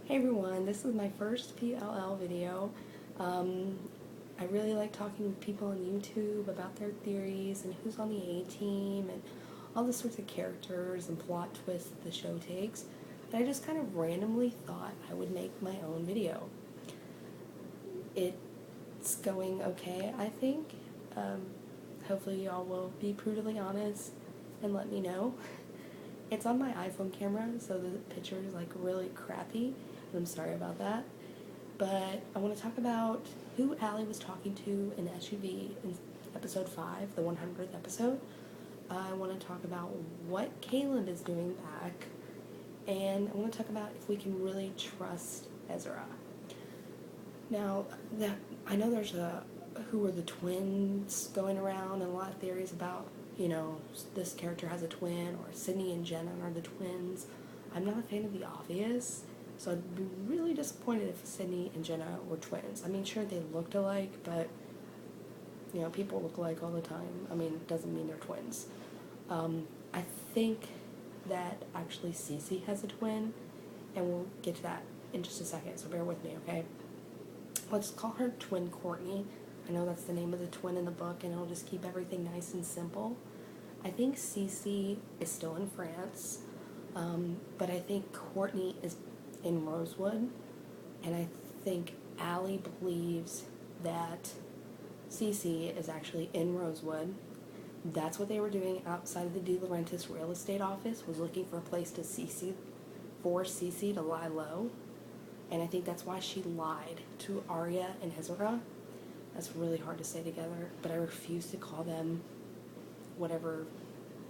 Hey everyone, this is my first PLL video. I really like talking with people on YouTube about their theories and who's on the A-team and all the sorts of characters and plot twists the show takes. And I just kind of randomly thought I would make my own video. It's going okay, I think. Hopefully y'all will be brutally honest and let me know. It's on my iPhone camera, so the picture is like really crappy, and I'm sorry about that. But I want to talk about who Allie was talking to in the SUV in episode 5, the 100th episode. I want to talk about what Caleb is doing back, and I want to talk about if we can really trust Ezra. Now, I know there's who are the twins going around, and a lot of theories about, this character has a twin, or Sydney and Jenna are the twins. I'm not a fan of the obvious, so I'd be really disappointed if Sydney and Jenna were twins. I mean, sure, they looked alike, but, people look alike all the time. I mean, it doesn't mean they're twins. I think that actually Cece has a twin, and we'll get to that in just a second, so bear with me, okay? Let's call her Twin Courtney. I know that's the name of the twin in the book, and it'll just keep everything nice and simple. I think Cece is still in France, but I think Courtney is in Rosewood, and I think Allie believes that Cece is actually in Rosewood. That's what they were doing outside of the De Laurentiis real estate office, was looking for a place to for Cece to lie low, and I think that's why she lied to Arya and Ezra. That's really hard to say together, but I refuse to call them whatever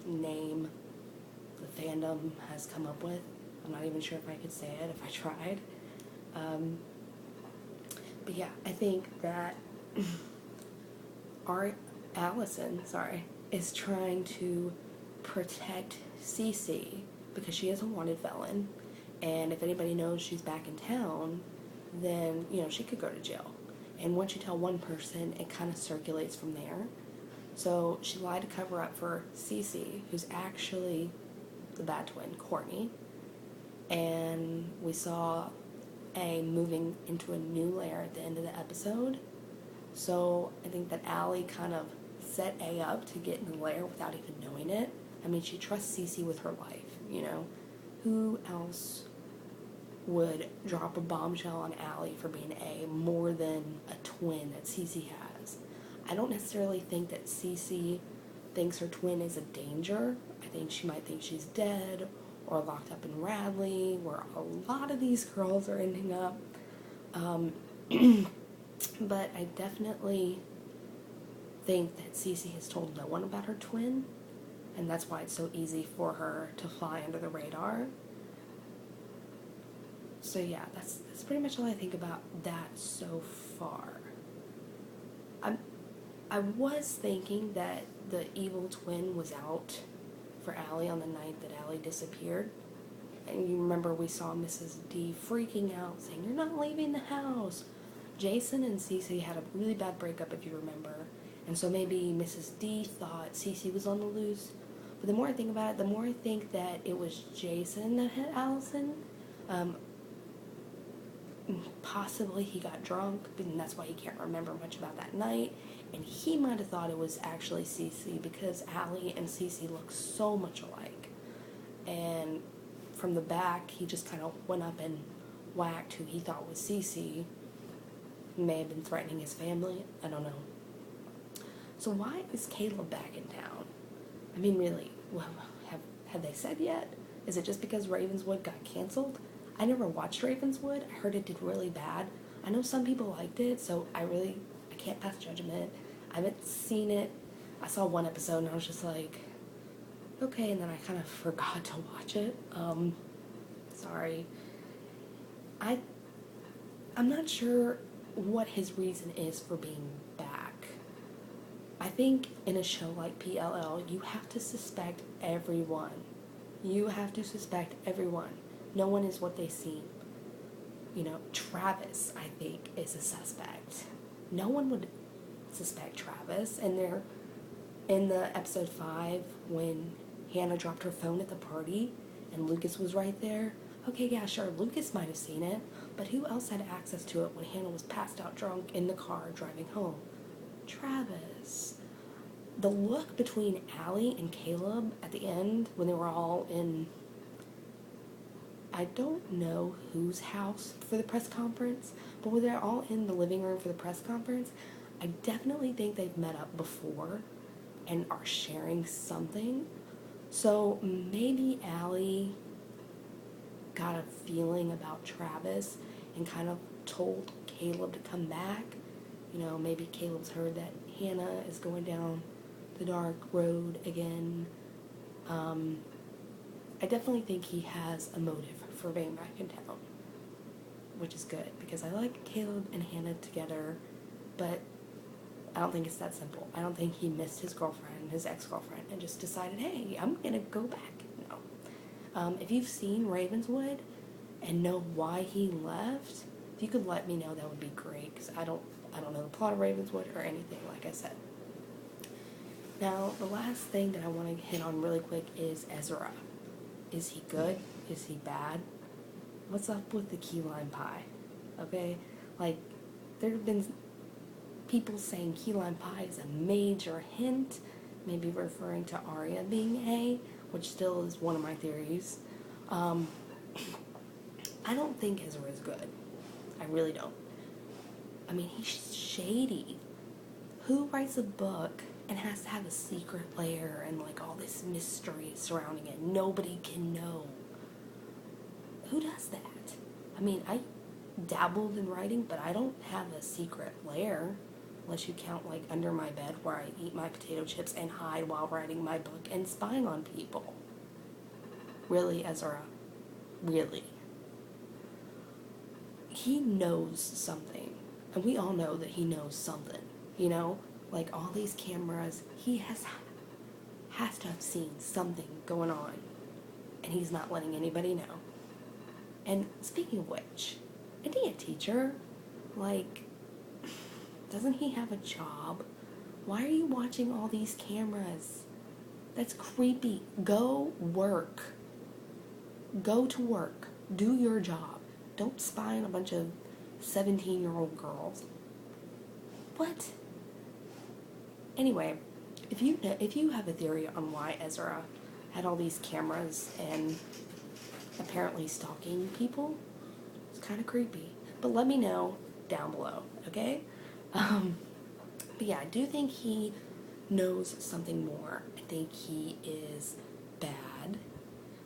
name the fandom has come up with. I'm not even sure if I could say it if I tried. But yeah, I think that Allison is trying to protect Cece because she is a wanted felon, and if anybody knows she's back in town, then, she could go to jail. And once you tell one person, it kind of circulates from there. So she lied to cover up for Cece, who's actually the bad twin, Courtney. And we saw A moving into a new lair at the end of the episode. So I think that Allie kind of set A up to get in the lair without even knowing it. I mean, she trusts Cece with her life, Who else would drop a bombshell on Allie for being A more than a twin that Cece has? I don't necessarily think that Cece thinks her twin is a danger. I think she might think she's dead or locked up in Radley, where a lot of these girls are ending up. But I definitely think that Cece has told no one about her twin, and that's why it's so easy for her to fly under the radar. So yeah, that's pretty much all I think about that so far. I was thinking that the evil twin was out for Allie on the night that Allie disappeared. And you remember we saw Mrs. D freaking out, saying, "You're not leaving the house." Jason and Cece had a really bad breakup, if you remember. And so maybe Mrs. D thought Cece was on the loose. But the more I think about it, the more I think that it was Jason that hit Allison. Possibly he got drunk, and that's why he can't remember much about that night. And he might have thought it was actually Cece because Allie and Cece look so much alike. And from the back, he just kind of went up and whacked who he thought was Cece. He may have been threatening his family. I don't know. So why is Caleb back in town? I mean, really, well, have they said yet? Is it just because Ravenswood got canceled? I never watched Ravenswood. I heard it did really bad. I know some people liked it, so I can't pass judgment. I haven't seen it. I saw one episode and I was just like, okay, and then I kind of forgot to watch it. Sorry. I'm not sure what his reason is for being back. I think in a show like PLL, you have to suspect everyone. You have to suspect everyone. No one is what they seem. Travis, I think, is a suspect. No one would suspect Travis. And they're in the episode 5, when Hannah dropped her phone at the party and Lucas was right there, Okay, yeah, sure, Lucas might have seen it, but who else had access to it when Hannah was passed out drunk in the car driving home? Travis. The look between Allie and Caleb at the end when they were all in, I don't know whose house for the press conference, but when they're all in the living room for the press conference, I definitely think they've met up before and are sharing something. So maybe Allie got a feeling about Travis and kind of told Caleb to come back. You know, maybe Caleb's heard that Hannah is going down the dark road again. I definitely think he has a motive for being back in town, which is good because I like Caleb and Hannah together, but I don't think it's that simple. I don't think he missed his girlfriend, his ex-girlfriend, and just decided, hey, I'm gonna go back. No. If you've seen Ravenswood and know why he left, if you could let me know, that would be great, because I don't know the plot of Ravenswood or anything, like I said. Now, the last thing that I want to hit on really quick is Ezra. Is he good? Is he bad? What's up with the key lime pie? Okay? Like, there have been people saying key lime pie is a major hint, maybe referring to Arya being A, which still is one of my theories. I don't think Ezra is good. I really don't. I mean, he's shady. Who writes a book and has to have a secret lair and like all this mystery surrounding it? Nobody can know. Who does that? I mean, I dabbled in writing, but I don't have a secret lair, unless you count like under my bed where I eat my potato chips and hide while writing my book and spying on people. Really, Ezra? Really? He knows something, and we all know that he knows something, you know? Like, all these cameras, he has to have seen something going on, and he's not letting anybody know. And speaking of which, isn't he a teacher? Like, doesn't he have a job? Why are you watching all these cameras? That's creepy. Go work. Go to work. Do your job. Don't spy on a bunch of 17-year-old girls. What? Anyway, if you have a theory on why Ezra had all these cameras and apparently stalking people, it's kind of creepy. But let me know down below, okay? But yeah, I do think he knows something more. I think he is bad,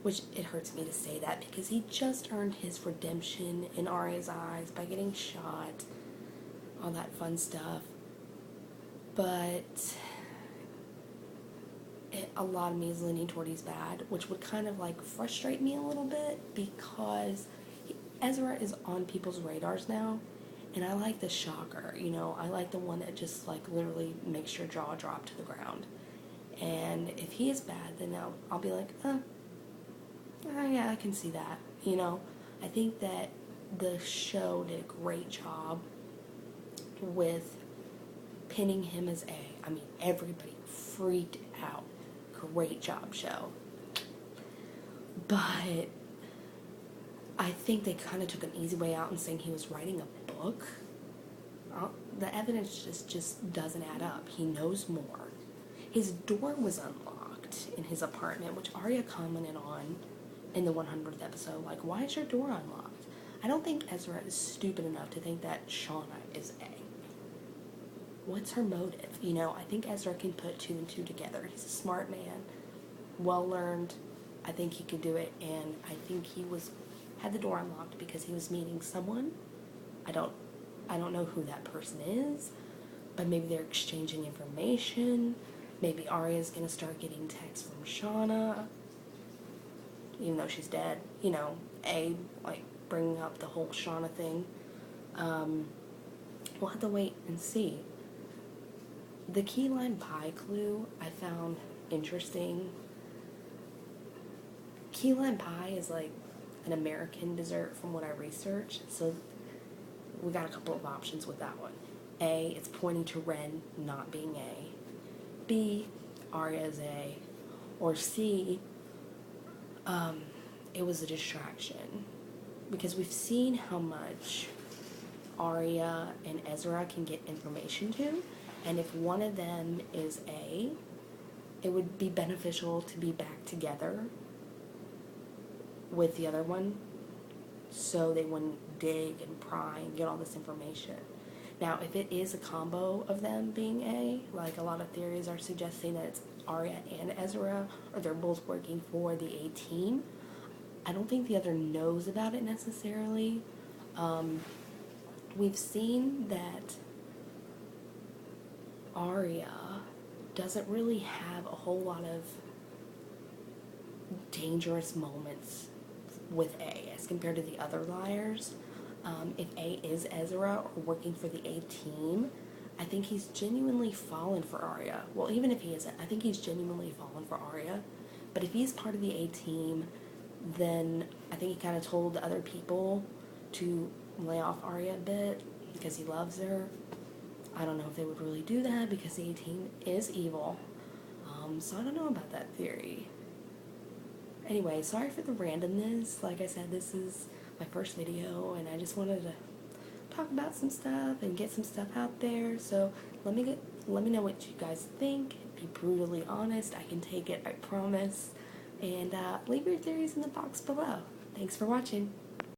which it hurts me to say that because he just earned his redemption in Arya's eyes by getting shot, all that fun stuff. But a lot of me is leaning toward he's bad, which would kind of like frustrate me a little bit because Ezra is on people's radars now, and I like the shocker, you know, I like the one that just like literally makes your jaw drop to the ground. And if he is bad, then I'll be like, yeah, I can see that, you know. I think that the show did a great job with pinning him as A. I mean, everybody freaked out. Great job, show. But I think they kind of took an easy way out in saying he was writing a book. The evidence just doesn't add up. He knows more. His door was unlocked in his apartment, which Arya commented on in the 100th episode. Like, why is your door unlocked? I don't think Ezra is stupid enough to think that Shauna is A. What's her motive? You know, I think Ezra can put two and two together. He's a smart man, well-learned. I think he could do it, and I think he had the door unlocked because he was meeting someone. I don't know who that person is, but maybe they're exchanging information. Maybe Arya's gonna start getting texts from Shauna, even though she's dead. You know, like bringing up the whole Shauna thing. We'll have to wait and see. The key lime pie clue I found interesting. Key lime pie is like an American dessert from what I researched, so we got a couple of options with that one. A, it's pointing to Ren not being A. B, Arya is A. Or C, it was a distraction. because we've seen how much Arya and Ezra can get information to, and if one of them is A, it would be beneficial to be back together with the other one so they wouldn't dig and pry and get all this information. Now, if it is a combo of them being A, like a lot of theories are suggesting that it's Arya and Ezra, or they're both working for the A team, I don't think the other knows about it necessarily. We've seen that Arya doesn't really have a whole lot of dangerous moments with A as compared to the other liars. If A is Ezra or working for the A team, I think he's genuinely fallen for Arya. Well, even if he isn't, I think he's genuinely fallen for Arya. But if he's part of the A team, then I think he kind of told the other people to lay off Arya a bit because he loves her. I don't know if they would really do that because the A team is evil. So I don't know about that theory. Anyway, sorry for the randomness. Like I said, this is my first video and I just wanted to talk about some stuff and get some stuff out there. So let me know what you guys think. Be brutally honest. I can take it, I promise. And leave your theories in the box below. Thanks for watching.